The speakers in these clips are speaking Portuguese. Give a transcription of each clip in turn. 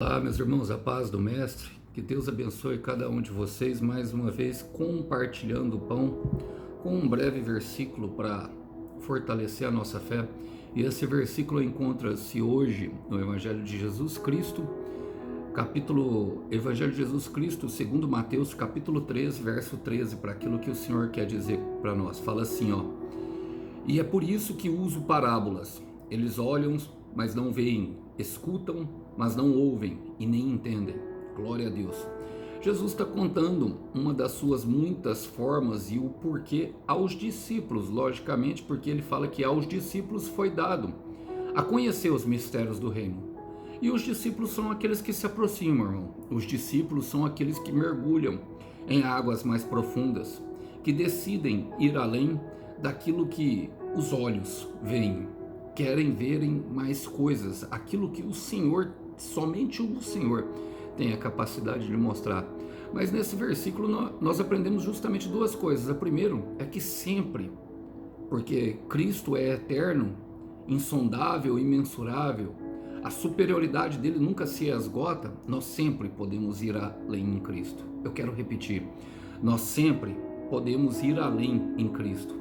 Olá, meus irmãos, a paz do Mestre, que Deus abençoe cada um de vocês mais uma vez compartilhando o pão com um breve versículo para fortalecer a nossa fé. E esse versículo encontra-se hoje no Evangelho de Jesus Cristo, Evangelho de Jesus Cristo, segundo Mateus, capítulo 13, verso 13, para aquilo que o Senhor quer dizer para nós. Fala assim, ó: "E é por isso que uso parábolas. Eles olham, mas não veem, escutam, mas não ouvem e nem entendem." Glória a Deus. Jesus está contando uma das suas muitas formas e o porquê aos discípulos, logicamente, porque ele fala que aos discípulos foi dado a conhecer os mistérios do reino. E os discípulos são aqueles que se aproximam, irmão. Os discípulos são aqueles que mergulham em águas mais profundas, que decidem ir além daquilo que os olhos veem, querem verem mais coisas, aquilo que o Senhor, somente o Senhor, tem a capacidade de mostrar. Mas nesse versículo nós aprendemos justamente duas coisas. A primeira é que sempre, porque Cristo é eterno, insondável, imensurável, a superioridade dele nunca se esgota, nós sempre podemos ir além em Cristo. Eu quero repetir, nós sempre podemos ir além em Cristo.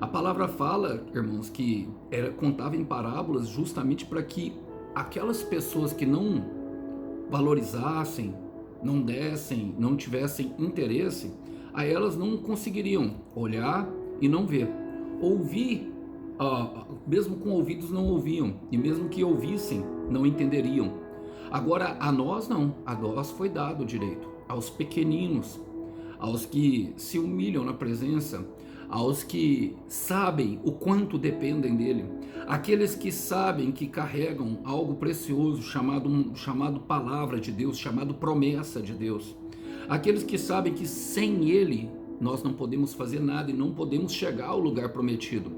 A palavra fala, irmãos, que contava em parábolas justamente para que aquelas pessoas que não valorizassem, não dessem, não tivessem interesse, a elas não conseguiriam olhar e não ver. Ouvir, mesmo com ouvidos não ouviam, e mesmo que ouvissem, não entenderiam. Agora, a nós não, a nós foi dado o direito, aos pequeninos, aos que se humilham na presença, aos que sabem o quanto dependem dele, aqueles que sabem que carregam algo precioso chamado palavra de Deus, chamado promessa de Deus, aqueles que sabem que sem ele nós não podemos fazer nada e não podemos chegar ao lugar prometido.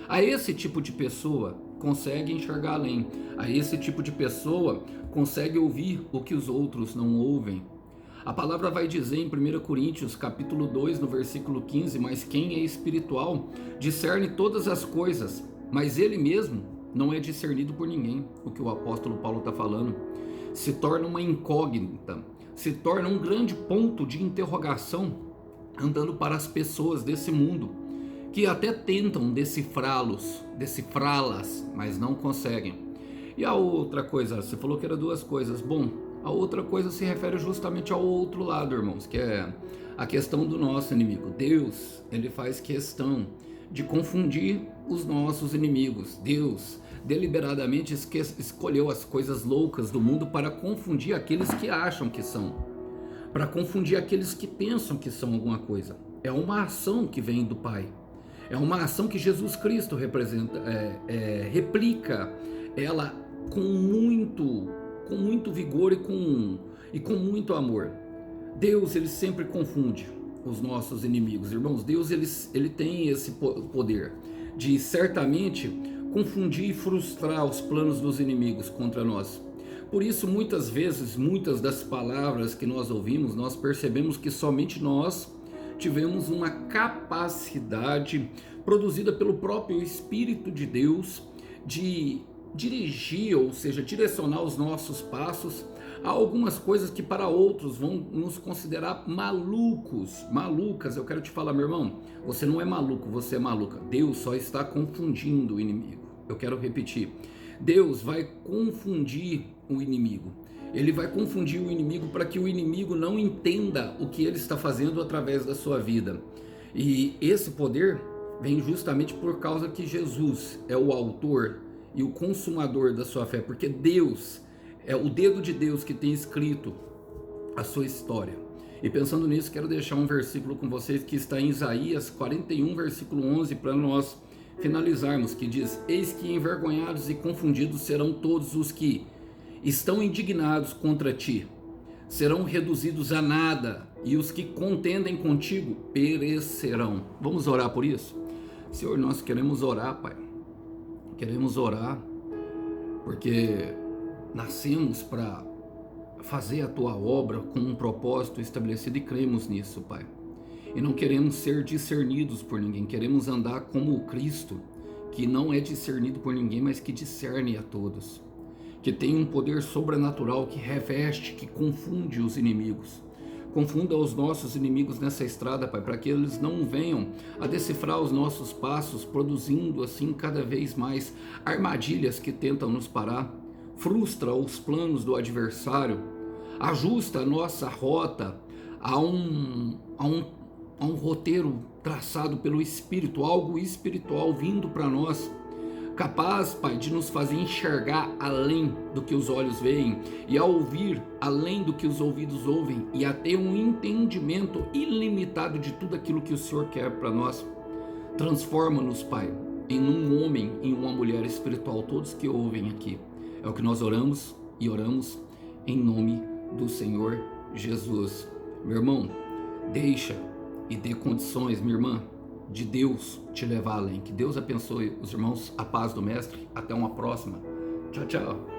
A esse tipo de pessoa consegue enxergar além, a esse tipo de pessoa consegue ouvir o que os outros não ouvem. A palavra vai dizer em 1 Coríntios capítulo 2, no versículo 15, "Mas quem é espiritual discerne todas as coisas, mas ele mesmo não é discernido por ninguém." O que o apóstolo Paulo está falando se torna uma incógnita, se torna um grande ponto de interrogação andando para as pessoas desse mundo, que até tentam decifrá-las, mas não conseguem. E a outra coisa, você falou que era duas coisas. Bom, a outra coisa se refere justamente ao outro lado, irmãos, que é a questão do nosso inimigo. Deus, ele faz questão de confundir os nossos inimigos. Deus deliberadamente escolheu as coisas loucas do mundo para confundir aqueles que acham que são, para confundir aqueles que pensam que são alguma coisa. É uma ação que vem do Pai. É uma ação que Jesus Cristo replica ela com muito vigor e com muito amor. Deus, ele sempre confunde os nossos inimigos, irmãos. Deus, ele tem esse poder de certamente confundir e frustrar os planos dos inimigos contra nós. Por isso, muitas vezes, muitas das palavras que nós ouvimos, nós percebemos que somente nós tivemos uma capacidade produzida pelo próprio Espírito de Deus de dirigir, ou seja, direcionar os nossos passos a algumas coisas que para outros vão nos considerar malucas. Eu quero te falar, meu irmão, você não é maluco, você é maluca. Deus só está confundindo o inimigo. Eu quero repetir, Deus vai confundir o inimigo. Ele vai confundir o inimigo para que o inimigo não entenda o que ele está fazendo através da sua vida. E esse poder vem justamente por causa que Jesus é o autor e o consumador da sua fé, porque Deus é o dedo de Deus que tem escrito a sua história. E pensando nisso, quero deixar um versículo com vocês que está em Isaías 41, versículo 11, para nós finalizarmos, que diz: "Eis que envergonhados e confundidos serão todos os que estão indignados contra ti, serão reduzidos a nada, e os que contendem contigo perecerão." Vamos orar por isso? Senhor, nós queremos orar, Pai. Queremos orar porque nascemos para fazer a Tua obra com um propósito estabelecido e cremos nisso, Pai. E não queremos ser discernidos por ninguém, queremos andar como o Cristo, que não é discernido por ninguém, mas que discerne a todos. que tem um poder sobrenatural que reveste, que confunde os inimigos. Confunda os nossos inimigos nessa estrada, Pai, para que eles não venham a decifrar os nossos passos, produzindo assim cada vez mais armadilhas que tentam nos parar. Frustra os planos do adversário, ajusta a nossa rota a um roteiro traçado pelo Espírito, algo espiritual vindo para nós, capaz, Pai, de nos fazer enxergar além do que os olhos veem, e a ouvir além do que os ouvidos ouvem, e a ter um entendimento ilimitado de tudo aquilo que o Senhor quer para nós. Transforma-nos, Pai, em um homem, em uma mulher espiritual, todos que ouvem aqui. É o que nós oramos e oramos em nome do Senhor Jesus. Meu irmão, deixa e dê condições, minha irmã, de Deus te levar além. Que Deus abençoe os irmãos, a paz do Mestre. Até uma próxima. Tchau, tchau.